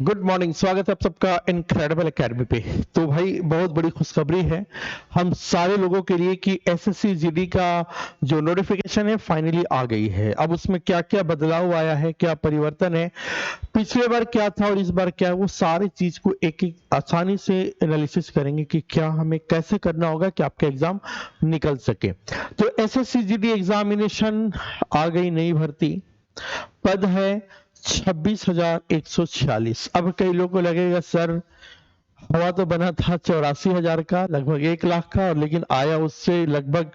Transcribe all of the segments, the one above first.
Good morning. स्वागत है आप सबका इनक्रेडिबल एकेडमी पे। तो भाई बहुत बड़ी खुशखबरी है हम सारे लोगों के लिए कि एसएससी जीडी का जो नोटिफिकेशन है फाइनली आ गई है। अब उसमें क्या क्या बदलाव आया है, क्या परिवर्तन है, पिछले बार क्या था और इस बार क्या है, वो सारी चीज को एक एक आसानी से एनालिसिस करेंगे कि क्या हमें कैसे करना होगा कि आपका एग्जाम निकल सके। तो एसएससी जीडी एग्जामिनेशन आ गई, नई भर्ती पद है 26,146। अब कई लोगों को लगेगा सर हवा तो बना था 84,000 का, लगभग 1 लाख का, और लेकिन आया उससे लगभग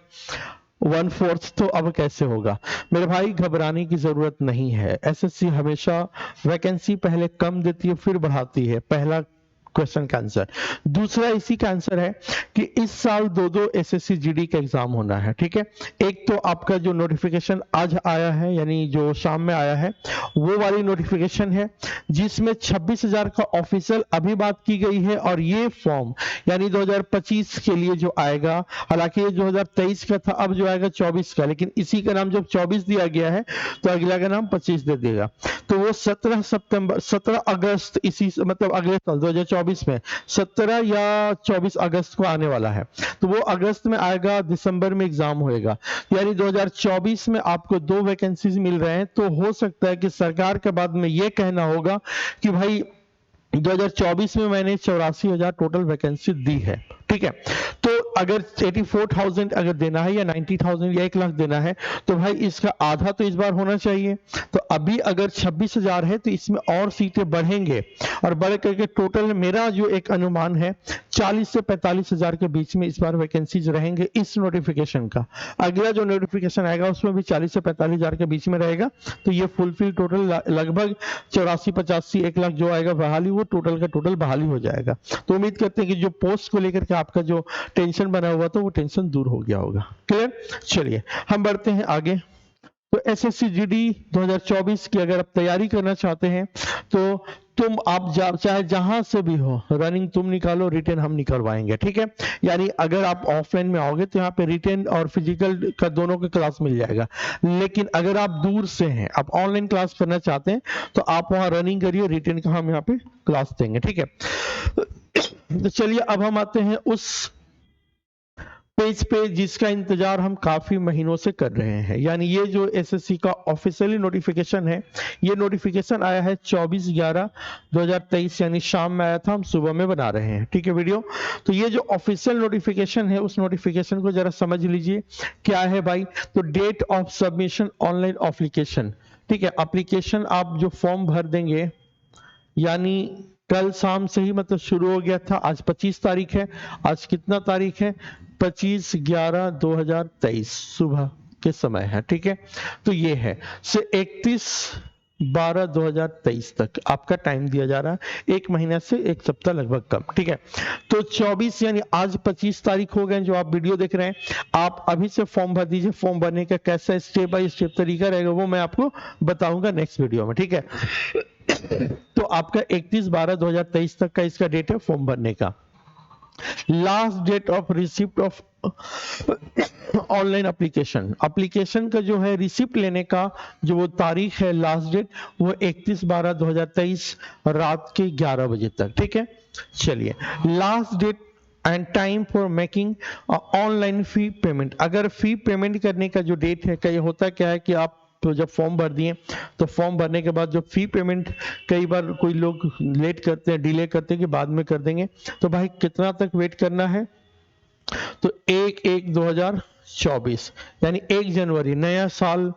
1/4। तो अब कैसे होगा? मेरे भाई घबराने की जरूरत नहीं है। एसएससी हमेशा वैकेंसी पहले कम देती है फिर बढ़ाती है। पहला क्वेश्चन का आंसर। दूसरा इसी का आंसर है कि इस साल दो एसएससी जीडी का एग्जाम होना है। ठीक है, एक तो आपका जो नोटिफिकेशन आज आया है यानी जो शाम में आया है वो वाली नोटिफिकेशन है जिसमें 26,000 का ऑफिशियल अभी बात की गई है, और ये फॉर्म यानी 2025 के लिए जो आएगा, हालांकि ये 2023 का था, अब जो आएगा 24 का, लेकिन इसी का नाम जब 24 दिया गया है तो अगला का नाम 25 दे देगा। तो वो 17 अगस्त इसी मतलब अगले साल 2024 में 17 या 24 अगस्त को आने वाला है। तो वो अगस्त में आएगा, दिसंबर में एग्जाम होएगा, यानी 2024 में आपको 2 वैकेंसीज मिल रहे हैं। तो हो सकता है कि सरकार के बाद में ये कहना होगा कि भाई 2024 में मैंने 84,000 टोटल वैकेंसी दी है। ठीक है, तो अगर 84,000 अगर देना है या 90,000 या 1 लाख देना है तो भाई इसका आधा तो इस बार होना चाहिए। तो अभी अगर 26,000 है तो इसमें और सीटें बढ़ेंगे, और बढ़ करके टोटल मेरा जो एक अनुमान है 40 से 45,000 के बीच में इस बार वैकेंसीज रहेंगे इस नोटिफिकेशन का। अगला जो नोटिफिकेशन आएगा उसमें भी 40 से 45,000 के बीच में रहेगा। तो ये फुलफिल टोटल लगभग 84, 85, 1 लाख जो आएगा बहाली, वो टोटल का टोटल बहाली हो जाएगा। तो उम्मीद करते हैं कि जो पोस्ट को लेकर के आपका जो टेंशन बना हुआ था वो टेंशन दूर हो गया होगा। क्लियर? चलिए हम बढ़ते हैं आगे। तो एसएससी जीडी 2024 की अगर आप तैयारी करना चाहते हैं तो तुम आप चाहे जहां से भी हो, रनिंग तुम निकालो, रिटेन हम निकलवाएंगे। ठीक है, यानी अगर आप ऑफलाइन में आओगे तो यहाँ पे रिटेन और फिजिकल का दोनों का क्लास मिल जाएगा। लेकिन अगर आप दूर से हैं, आप ऑनलाइन क्लास करना चाहते हैं तो आप वहां रनिंग करिए, रिटेन का हम यहाँ पे क्लास देंगे। ठीक है, तो चलिए अब हम आते हैं उस पेज पे जिसका इंतजार हम काफी महीनों से कर रहे हैं, यानी ये जो एसएससी का ऑफिशियली नोटिफिकेशन है, ये नोटिफिकेशन आया है 24/11/2023, यानी शाम में आया था, हम सुबह में बना रहे हैं। ठीक है वीडियो। तो ये जो ऑफिशियल नोटिफिकेशन है उस नोटिफिकेशन को जरा समझ लीजिए क्या है भाई। तो date of submission online application. ठीक है, एप्लीकेशन आप जो फॉर्म भर देंगे, यानी कल शाम से ही मतलब शुरू हो गया था। आज 25 तारीख है, आज कितना तारीख है? 25/11/2023 सुबह के समय है। ठीक है, तो ये है से 31/12/2023 तक आपका टाइम दिया जा रहा है, 1 महीना से 1 सप्ताह लगभग कम। ठीक है, तो 24 यानी आज 25 तारीख हो गए जो आप वीडियो देख रहे हैं, आप अभी से फॉर्म भर दीजिए। फॉर्म भरने का कैसा स्टेप बाय स्टेप तरीका रहेगा वो मैं आपको बताऊंगा नेक्स्ट वीडियो में। ठीक है, तो आपका 31/12/2023 तक का इसका डेट है फॉर्म भरने का। Last date of receipt of online application का जो है रिसिप्ट लेने का जो वो तारीख है, लास्ट डेट, वो 31/12/2023 रात के 11 बजे तक। ठीक है, चलिए last date and time for making online fee payment. अगर फी पेमेंट करने का जो डेट है, कई होता क्या है कि आप तो जब फॉर्म भर दिए तो फॉर्म भरने के बाद जो फी पेमेंट, कई बार कोई लोग लेट करते हैं, डिले करते हैं कि बाद में कर देंगे। तो भाई कितना तक वेट करना है? तो 1/1/2024 यानी 1 जनवरी, नया साल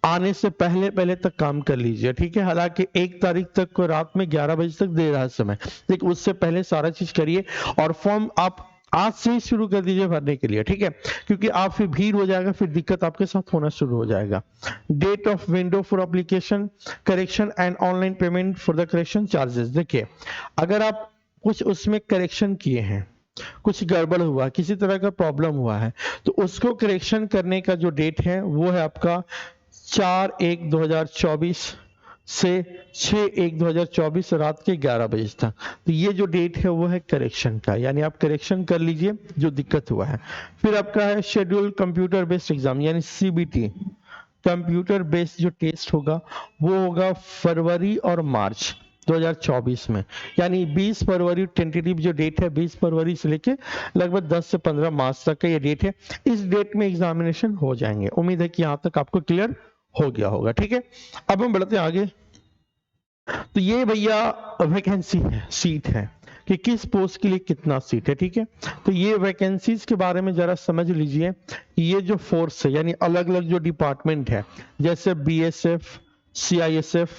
आने से पहले पहले तक काम कर लीजिए। ठीक है, हालांकि 1 तारीख तक को रात में 11 बजे तक दे रहा है समय, लेकिन उससे पहले सारा चीज करिए, और फॉर्म आप आज से ही शुरू कर दीजिए भरने के लिए। ठीक है, क्योंकि आप फिर भीड़ हो जाएगा, फिर दिक्कत आपके साथ होना शुरू हो जाएगा। Date of window for application correction and online payment for the correction charges. देखिए, अगर आप कुछ उसमें करेक्शन किए हैं, कुछ गड़बड़ हुआ, किसी तरह का प्रॉब्लम हुआ है, तो उसको करेक्शन करने का जो डेट है वो है आपका 4/1/2024 से 6/1/2024 रात के 11 बजे तक। तो ये जो डेट है वो है करेक्शन का, यानी आप करेक्शन कर लीजिए जो दिक्कत हुआ है। फिर आपका है शेड्यूल कंप्यूटर बेस्ड एग्जाम यानी सीबीटी, कंप्यूटर बेस्ड जो टेस्ट होगा वो होगा फरवरी और मार्च। 2024 में, यानी 20 फरवरी टेंटेटिव जो डेट है, 20 फरवरी से लेके लगभग 10 से 15 मार्च तक का ये डेट है। इस डेट में एग्जामिनेशन हो जाएंगे। उम्मीद है कि यहाँ तक आपको क्लियर हो गया होगा। ठीक है, अब हम बढ़ते हैं आगे। तो ये भैया वैकेंसी है, सीट है कि किस पोस्ट के लिए कितना सीट है। ठीक है, तो ये वैकेंसीज के बारे में जरा समझ लीजिए। ये जो फोर्स है यानी अलग अलग जो डिपार्टमेंट है, जैसे BSF, CISF,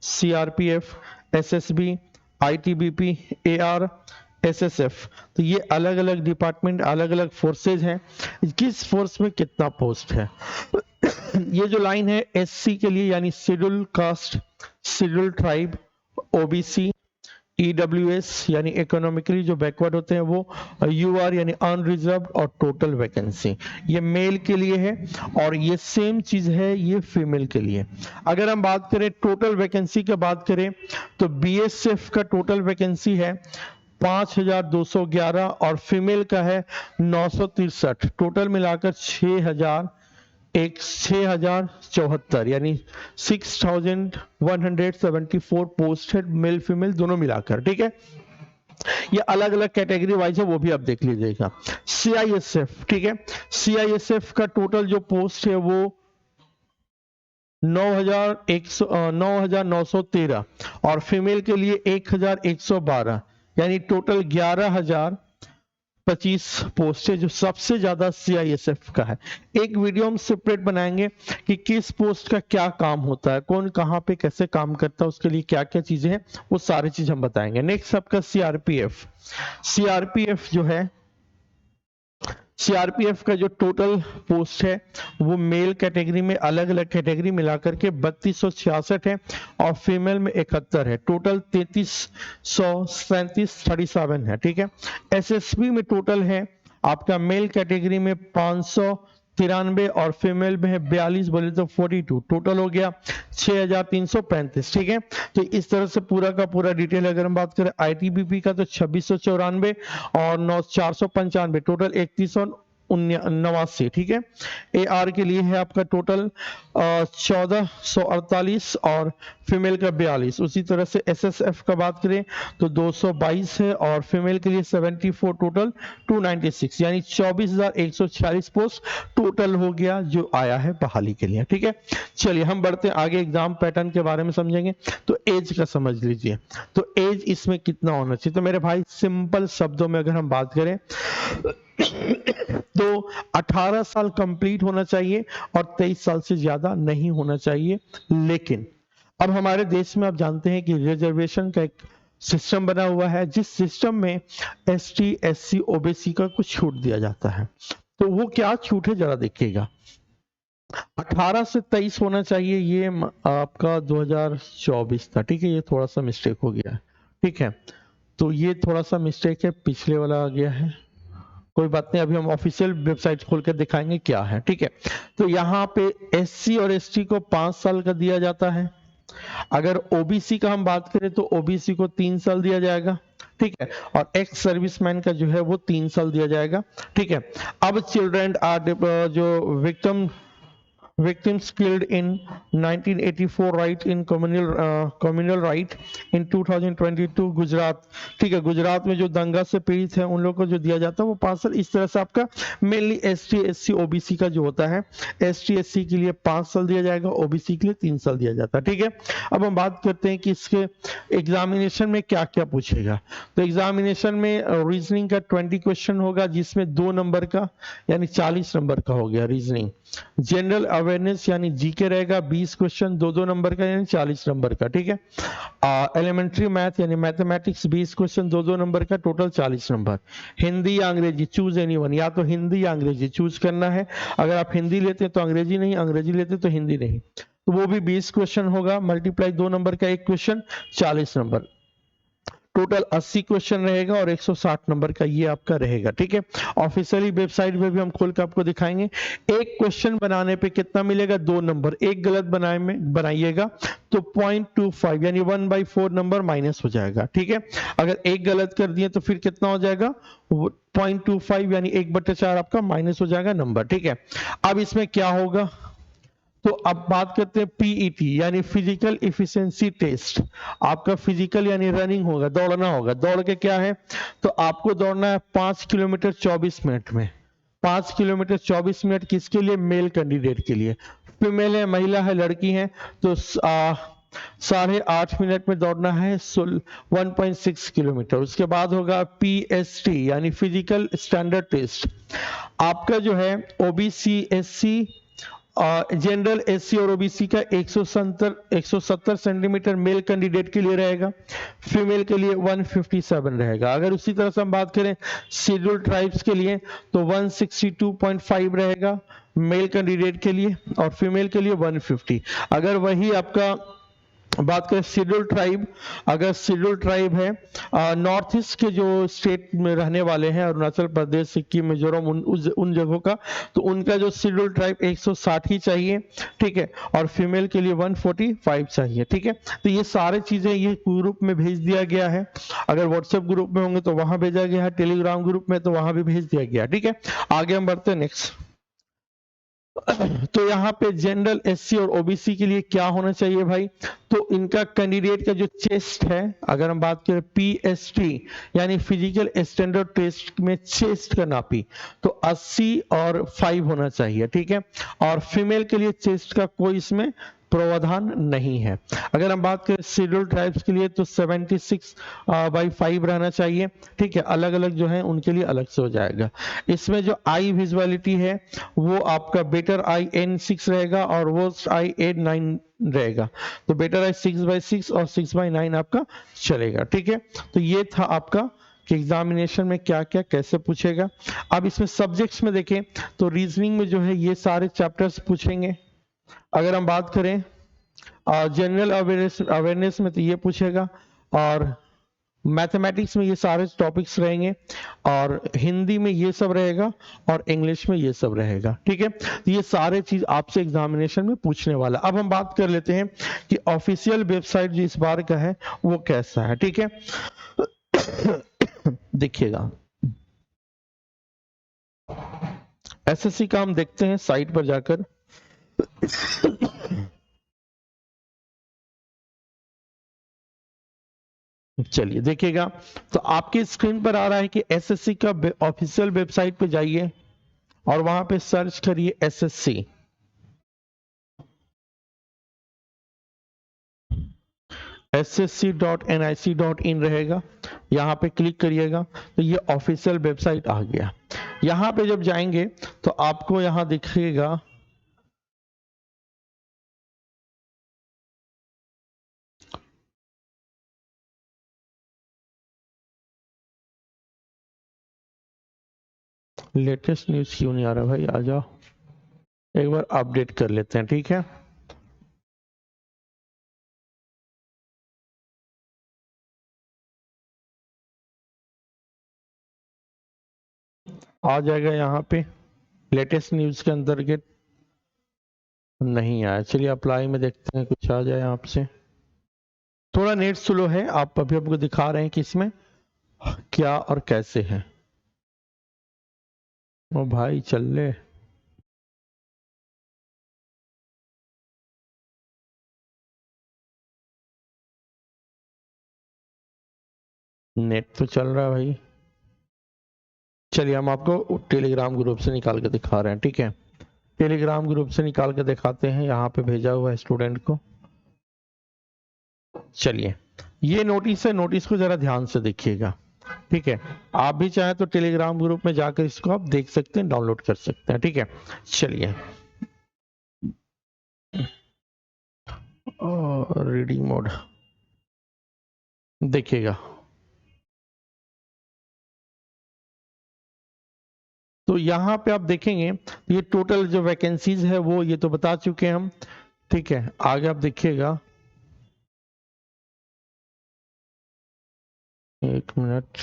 CRPF, SSB, ITBP, AR, SSF, तो ये अलग अलग डिपार्टमेंट, अलग अलग फोर्सेज हैं। किस फोर्स में कितना पोस्ट है। ये जो लाइन है एससी के लिए यानी schedule caste, schedule tribe, OBC, EWS यानी इकोनॉमिकली जो बैकवर्ड होते हैं वो, यूआर यानी अनरिजर्व्ड, और टोटल वैकेंसी ये मेल के लिए है। और ये सेम चीज है ये फीमेल के लिए। अगर हम बात करें टोटल वैकेंसी की बात करें तो बीएसएफ का टोटल वैकेंसी है 5211 और फीमेल का है 963। टोटल मिलाकर 6074 यानी 6174 पोस्ट है मेल फीमेल दोनों मिलाकर। ठीक है, ये अलग अलग कैटेगरी वाइज है, वो भी आप देख लीजिएगा। सीआईएसएफ, ठीक है, सीआईएसएफ का टोटल जो पोस्ट है वो 9,913 और फीमेल के लिए 1,112 यानी टोटल 11,025 पोस्ट है, जो सबसे ज्यादा सीआईएसएफ का है। एक वीडियो हम सेपरेट बनाएंगे कि किस पोस्ट का क्या काम होता है, कौन कहां पे कैसे काम करता है, उसके लिए क्या क्या चीजें हैं, वो सारी चीज हम बताएंगे। नेक्स्ट आपका सीआरपीएफ। सीआरपीएफ जो है, सीआरपीएफ का जो टोटल पोस्ट है वो मेल कैटेगरी में अलग अलग कैटेगरी मिलाकर के 3266 है और फीमेल में 71 है। टोटल 3337 है। ठीक है, एसएसबी में टोटल है आपका मेल कैटेगरी में 593 और फीमेल में है 42, बोले तो 42। टोटल हो गया 6335। ठीक है, तो इस तरह से पूरा का पूरा डिटेल अगर हम बात करें आईटीबीपी का तो 2694 और 495, टोटल 3189। ठीक है, एआर के लिए है आपका टोटल 1448 और फीमेल का 42। उसी तरह से एसएसएफ का बात करें तो 222 है और फीमेल के लिए 74, टोटल 296 यानी 24,146 पोस्ट टोटल हो गया जो आया है बहाली के लिए। ठीक है, चलिए हम बढ़ते हैं आगे, एग्जाम पैटर्न के बारे में समझेंगे। तो एज का समझ लीजिए, तो एज इसमें कितना होना चाहिए। तो मेरे भाई सिंपल शब्दों में अगर हम बात करें तो 18 साल कंप्लीट होना चाहिए और 23 साल से ज्यादा नहीं होना चाहिए। लेकिन अब हमारे देश में आप जानते हैं कि रिजर्वेशन का एक सिस्टम बना हुआ है, जिस सिस्टम में एसटी, एससी, ओबीसी का कुछ छूट दिया जाता है। तो वो क्या छूट है जरा देखिएगा। 18 से 23 होना चाहिए, ये आपका 2024 था। ठीक है, ये थोड़ा सा मिस्टेक हो गया है। ठीक है, तो ये थोड़ा सा मिस्टेक है, पिछले वाला आ गया है, कोई बात नहीं, अभी हम ऑफिशियल वेबसाइट खोल कर दिखाएंगे क्या है। ठीक है, तो यहाँ पे एससी और एसटी को 5 साल का दिया जाता है। अगर ओबीसी का हम बात करें तो ओबीसी को 3 साल दिया जाएगा। ठीक है, और एक्स सर्विसमैन का जो है वो 3 साल दिया जाएगा। ठीक है, अब चिल्ड्रन आर जो victims killed in 1984 right in communal right in 2022 Gujarat. ठीक है, गुजरात में जो दंगा से पीड़ित है उन लोगों को जो दिया जाता है वो 5 साल। इस तरह से आपका मेनली एसटी, एससी, ओबीसी का जो होता है, एसटी, एससी के लिए 5 साल दिया जाएगा, ओबीसी के लिए 3 साल दिया जाता है। ठीक है, अब हम बात करते हैं कि इसके एग्जामिनेशन में क्या क्या पूछेगा। तो एग्जामिनेशन में रीजनिंग का 20 क्वेश्चन होगा, जिसमें 2 नंबर का यानी 40 नंबर का हो गया रीजनिंग। जनरल अवेयरनेस यानी जीके रहेगा 20 क्वेश्चन, 2 नंबर का यानी 40 नंबर का। ठीक है, एलिमेंट्री मैथ यानी मैथमेटिक्स 20 क्वेश्चन, 2 नंबर का, टोटल 40 नंबर। हिंदी या अंग्रेजी, चूज एनीवन, या तो हिंदी या अंग्रेजी चूज करना है। अगर आप हिंदी लेते हैं तो अंग्रेजी नहीं, अंग्रेजी लेते तो हिंदी नहीं, तो वो भी 20 क्वेश्चन होगा, मल्टीप्लाई 2 नंबर का 1 क्वेश्चन, 40 नंबर, टोटल 80 क्वेश्चन रहेगा और 160 नंबर का ये आपका रहेगा। ठीक है, ऑफिशियली वेबसाइट पे भी हम खोल कर आपको दिखाएंगे। एक क्वेश्चन बनाने पे कितना मिलेगा, 2 नंबर। एक गलत बनाइएगा तो 0.25 यानी 1/4 नंबर माइनस हो जाएगा। ठीक है, अगर एक गलत कर दिए तो फिर कितना हो जाएगा, 0.25 यानी 1/4 आपका माइनस हो जाएगा नंबर। ठीक है, अब इसमें क्या होगा, तो अब बात करते हैं पीईटी यानी फिजिकल इफिशिएंसी टेस्ट। आपका फिजिकल यानी रनिंग होगा, दौड़ना होगा। दौड़ के क्या है, तो आपको दौड़ना है 5 किलोमीटर 24 मिनट में। 5 किलोमीटर 24 मिनट किसके लिए, मेल कैंडिडेट के लिए। फीमेल है, महिला है, लड़की है तो 8.5 मिनट में दौड़ना है 1.6 किलोमीटर। उसके बाद होगा पीएसटी यानी फिजिकल स्टैंडर्ड टेस्ट। आपका जो है ओबीसी एससी जनरल एससी और ओबीसी का 170 सेंटीमीटर मेल कैंडिडेट के लिए रहेगा, फीमेल के लिए 157 रहेगा। अगर उसी तरह से हम बात करें शेड्यूल ट्राइब्स के लिए तो 162.5 रहेगा मेल कैंडिडेट के लिए और फीमेल के लिए 150। अगर वही आपका बात करें शेड्यूल ट्राइब, अगर शेड्यूल ट्राइब है नॉर्थ ईस्ट के जो स्टेट में रहने वाले हैं, अरुणाचल प्रदेश, सिक्किम, मिजोरम, उन जगहों का, तो उनका जो शेड्यूल ट्राइब 160 ही चाहिए, ठीक है, और फीमेल के लिए 145 चाहिए, ठीक है। तो ये सारे चीजें ये ग्रुप में भेज दिया गया है। अगर व्हाट्सएप ग्रुप में होंगे तो वहां भेजा गया है, टेलीग्राम ग्रुप में तो वहां भी भेज दिया गया, ठीक है। आगे हम बढ़ते हैं नेक्स्ट। तो यहाँ पे जनरल एससी और ओबीसी के लिए क्या होना चाहिए भाई, तो इनका कैंडिडेट का जो चेस्ट है, अगर हम बात करें पीएसटी यानी फिजिकल स्टैंडर्ड टेस्ट में चेस्ट का नापी तो 80 और 5 होना चाहिए, ठीक है। और फीमेल के लिए चेस्ट का कोई इसमें प्रावधान नहीं है। अगर हम बात करें शेड्यूल ट्राइब्स के लिए तो 76/5 रहना चाहिए, ठीक है। अलग अलग जो है उनके लिए अलग से हो जाएगा। इसमें जो आई विजुअलिटी है वो आपका बेटर आई N6 रहेगा और वो आई N9 रहेगा। तो बेटर आई 6/6 और 6/9 आपका चलेगा, ठीक है। तो ये था आपका कि एग्जामिनेशन में क्या क्या कैसे पूछेगा। अब इसमें सब्जेक्ट्स में देखें तो रीजनिंग में जो है ये सारे चैप्टर्स पूछेंगे। अगर हम बात करें जनरल अवेयरनेस में तो ये पूछेगा, और मैथमेटिक्स में ये सारे टॉपिक्स रहेंगे, और हिंदी में ये सब रहेगा, और इंग्लिश में ये सब रहेगा, ठीक है। तो ये सारे चीज आपसे एग्जामिनेशन में पूछने वाला। अब हम बात कर लेते हैं कि ऑफिशियल वेबसाइट जो इस बार का है वो कैसा है, ठीक है। देखिएगा एसएससी का हम देखते हैं साइट पर जाकर। चलिए देखिएगा, तो आपकी स्क्रीन पर आ रहा है कि एसएससी का ऑफिशियल वेबसाइट पे जाइए और वहां पे सर्च करिए एसएससी। ssc.nic.in रहेगा, यहाँ पे क्लिक करिएगा तो ये ऑफिशियल वेबसाइट आ गया। यहाँ पे जब जाएंगे तो आपको यहाँ दिखेगा लेटेस्ट न्यूज क्यों नहीं आ रहा भाई, आ जाओ एक बार अपडेट कर लेते हैं, ठीक है। आ जाएगा यहाँ पे लेटेस्ट न्यूज के अंतर्गत, नहीं आया। चलिए अप्लाई में देखते हैं कुछ आ जाए आपसे। थोड़ा नेट स्लो है, आप अभी आपको दिखा रहे हैं कि इसमें क्या और कैसे है। ओ भाई चल ले, नेट तो चल रहा है भाई। चलिए हम आपको टेलीग्राम ग्रुप से निकाल के दिखा रहे हैं, ठीक है। टेलीग्राम ग्रुप से निकाल के दिखाते हैं, यहाँ पे भेजा हुआ है स्टूडेंट को। चलिए ये नोटिस है, नोटिस को जरा ध्यान से देखिएगा, ठीक है। आप भी चाहें तो टेलीग्राम ग्रुप में जाकर इसको आप देख सकते हैं, डाउनलोड कर सकते हैं, ठीक है। चलिए और रीडिंग मोड देखिएगा, तो यहाँ पे आप देखेंगे ये टोटल जो वैकेंसीज है वो ये तो बता चुके हैं हम, ठीक है। आगे आप देखिएगा, एक मिनट,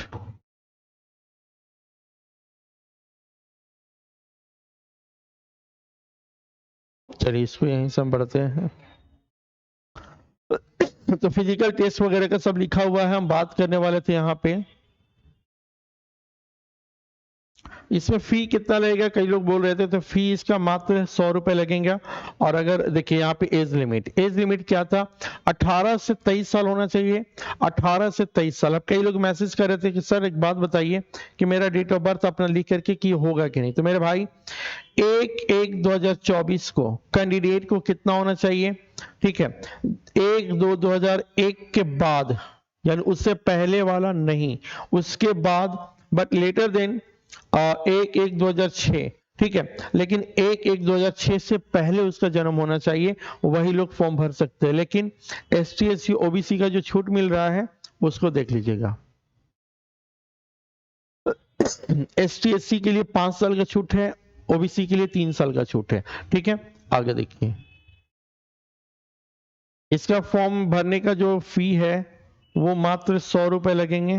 चलिए इसको यहीं से हम बढ़ते हैं। तो फिजिकल टेस्ट वगैरह का सब लिखा हुआ है, हम बात करने वाले थे यहाँ पे इसमें फी कितना लगेगा, कई लोग बोल रहे थे, तो फी इसका मात्र 100 रुपए लगेंगे। और अगर देखिए यहाँ पे एज लिमिट क्या था, 18 से 23 साल होना चाहिए, 18 से 23 साल। अब कई लोग मैसेज कर रहे थे कि सर एक बात बताइए कि मेरा डेट ऑफ बर्थ अपना लिख करके कि होगा कि नहीं। तो मेरे भाई 1/1/2024 को कैंडिडेट को कितना होना चाहिए, ठीक है, 1/2/2001 के बाद, यानी उससे पहले वाला नहीं, उसके बाद, बट लेटर देन 1/1/2006, ठीक है, लेकिन 1/1/2006 से पहले उसका जन्म होना चाहिए, वही लोग फॉर्म भर सकते हैं। लेकिन ST SC OBC का जो छूट मिल रहा है उसको देख लीजिएगा। ST SC के लिए 5 साल का छूट है, OBC के लिए 3 साल का छूट है, ठीक है। आगे देखिए, इसका फॉर्म भरने का जो फी है वो मात्र 100 रुपए लगेंगे,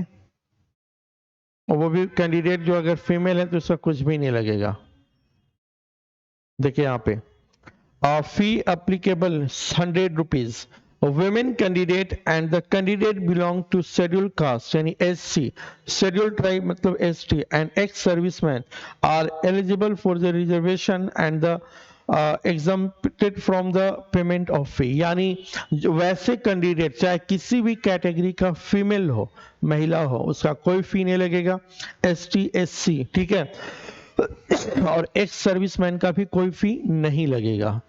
और वो भी कैंडिडेट जो अगर फीमेल है तो उसका कुछ भी नहीं लगेगा। देखिए यहाँ पे fee applicable 100 rupees. Women candidate and the candidate belong to scheduled caste यानी SC, scheduled tribe मतलब ST and ex-servicemen are eligible for the reservation and the exempted from the payment of fee। यानी वैसे candidate चाहे किसी भी category का female हो, महिला हो, उसका कोई फी नहीं लगेगा, ST SC, ठीक है, और एक्स सर्विसमैन का भी कोई फी नहीं लगेगा।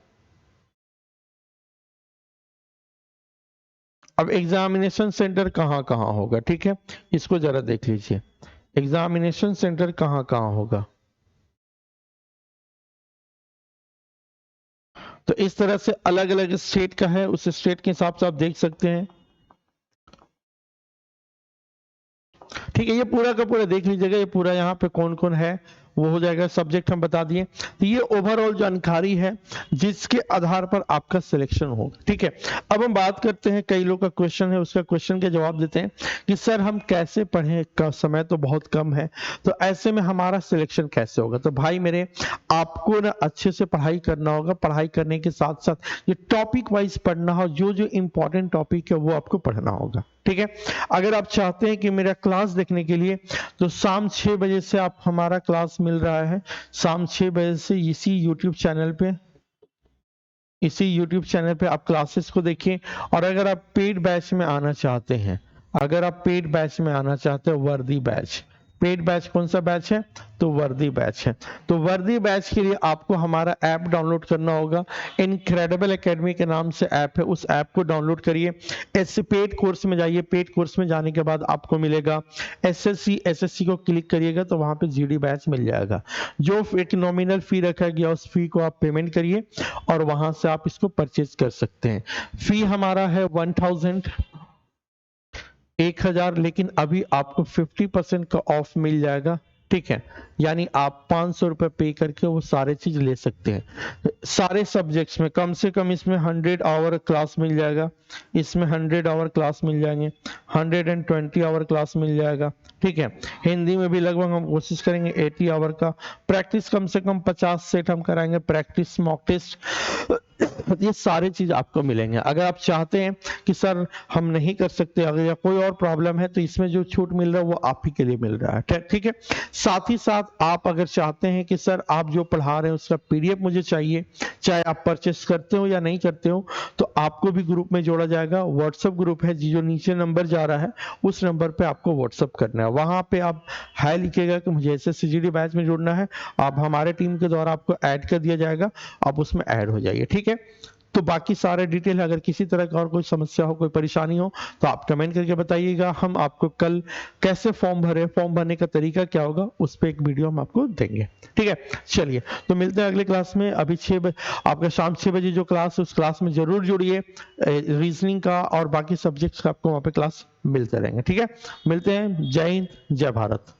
अब एग्जामिनेशन सेंटर कहाँ कहाँ होगा, ठीक है, इसको जरा देख लीजिए, एग्जामिनेशन सेंटर कहाँ कहाँ होगा। तो इस तरह से अलग अलग स्टेट का है, उस स्टेट के हिसाब से आप देख सकते हैं, ठीक है। ये पूरा का पूरा देख लीजिएगा, ये पूरा यहाँ पे कौन कौन है वो हो जाएगा, सब्जेक्ट हम बता दिए। तो ये ओवरऑल जानकारी है जिसके आधार पर आपका सिलेक्शन होगा, ठीक है। अब हम बात करते हैं, कई लोग का क्वेश्चन है, उसका क्वेश्चन के जवाब देते हैं कि सर हम कैसे पढ़ें, का समय तो बहुत कम है, तो ऐसे में हमारा सिलेक्शन कैसे होगा। तो भाई मेरे, आपको ना अच्छे से पढ़ाई करना होगा, पढ़ाई करने के साथ साथ ये टॉपिक वाइज पढ़ना हो, जो जो इंपॉर्टेंट टॉपिक है वो आपको पढ़ना होगा, ठीक है। अगर आप चाहते हैं कि मेरा क्लास देखने के लिए, तो शाम 6 बजे से आप हमारा क्लास मिल रहा है, शाम 6 बजे से इसी यूट्यूब चैनल पे आप क्लासेस को देखिए। और अगर आप पेड बैच में आना चाहते हैं, अगर आप पेड बैच में आना चाहते हैं, वर्दी बैच, पेड बैच कौन सा बैच है, तो वर्दी बैच है। तो वर्दी बैच के लिए आपको हमारा ऐप डाउनलोड करना होगा, इनक्रेडिबल एकेडमी के नाम से ऐप है, उस ऐप को डाउनलोड करिए। ऐसे पेड कोर्स में जाइए, पेड कोर्स में जाने के बाद आपको मिलेगा SSC को क्लिक करिएगा तो वहां पे GD बैच मिल जाएगा। जो एक नॉमिनल फी रखा गया उस फी को आप पेमेंट करिए और वहां से आप इसको परचेज कर सकते हैं। फी हमारा है 1000, लेकिन अभी आपको 50% का ऑफ मिल जाएगा, ठीक है। यानी आप 500 रुपए पे करके वो सारे चीज ले सकते हैं। सारे सब्जेक्ट्स में कम से कम इसमें 100 आवर क्लास मिल जाएगा, इसमें 100 आवर क्लास मिल जाएंगे, 120 आवर क्लास मिल जाएगा, ठीक है। हिंदी में भी लगभग हम कोशिश करेंगे 80 आवर का। प्रैक्टिस कम से कम 50 सेट हम कराएंगे, प्रैक्टिस मॉक टेस्ट, ये सारे चीज आपको मिलेंगे। अगर आप चाहते हैं कि सर हम नहीं कर सकते, अगर या कोई और प्रॉब्लम है, तो इसमें जो छूट मिल रहा है वो आप ही के लिए मिल रहा है, ठीक है। साथ ही साथ आप अगर चाहते हैं कि सर आप जो पढ़ा रहे हैं उसका PDF मुझे चाहिए, चाहे आप परचेस करते हो या नहीं करते हो, तो आपको भी ग्रुप में जोड़ा जाएगा। व्हाट्सएप ग्रुप है, जो नीचे नंबर जा रहा है उस नंबर पे आपको व्हाट्सएप करना है। वहां पे आप हाय लिखिएगा कि मुझे SSCGD बैच में जुड़ना है, आप हमारे टीम के द्वारा आपको ऐड कर दिया जाएगा, आप उसमें ऐड हो जाइए, ठीक है। तो बाकी सारे डिटेल, अगर किसी तरह का और कोई समस्या हो, कोई परेशानी हो, तो आप कमेंट करके बताइएगा। हम आपको कल कैसे फॉर्म भरे, फॉर्म भरने का तरीका क्या होगा, उस पर एक वीडियो हम आपको देंगे, ठीक है। चलिए, तो मिलते हैं अगले क्लास में। अभी 6 बजे आपका शाम 6 बजे जो क्लास है उस क्लास में जरूर जुड़िए। रीजनिंग का और बाकी सब्जेक्ट्स का आपको वहां पे क्लास मिलते रहेंगे, ठीक है। मिलते हैं। जय हिंद, जय भारत।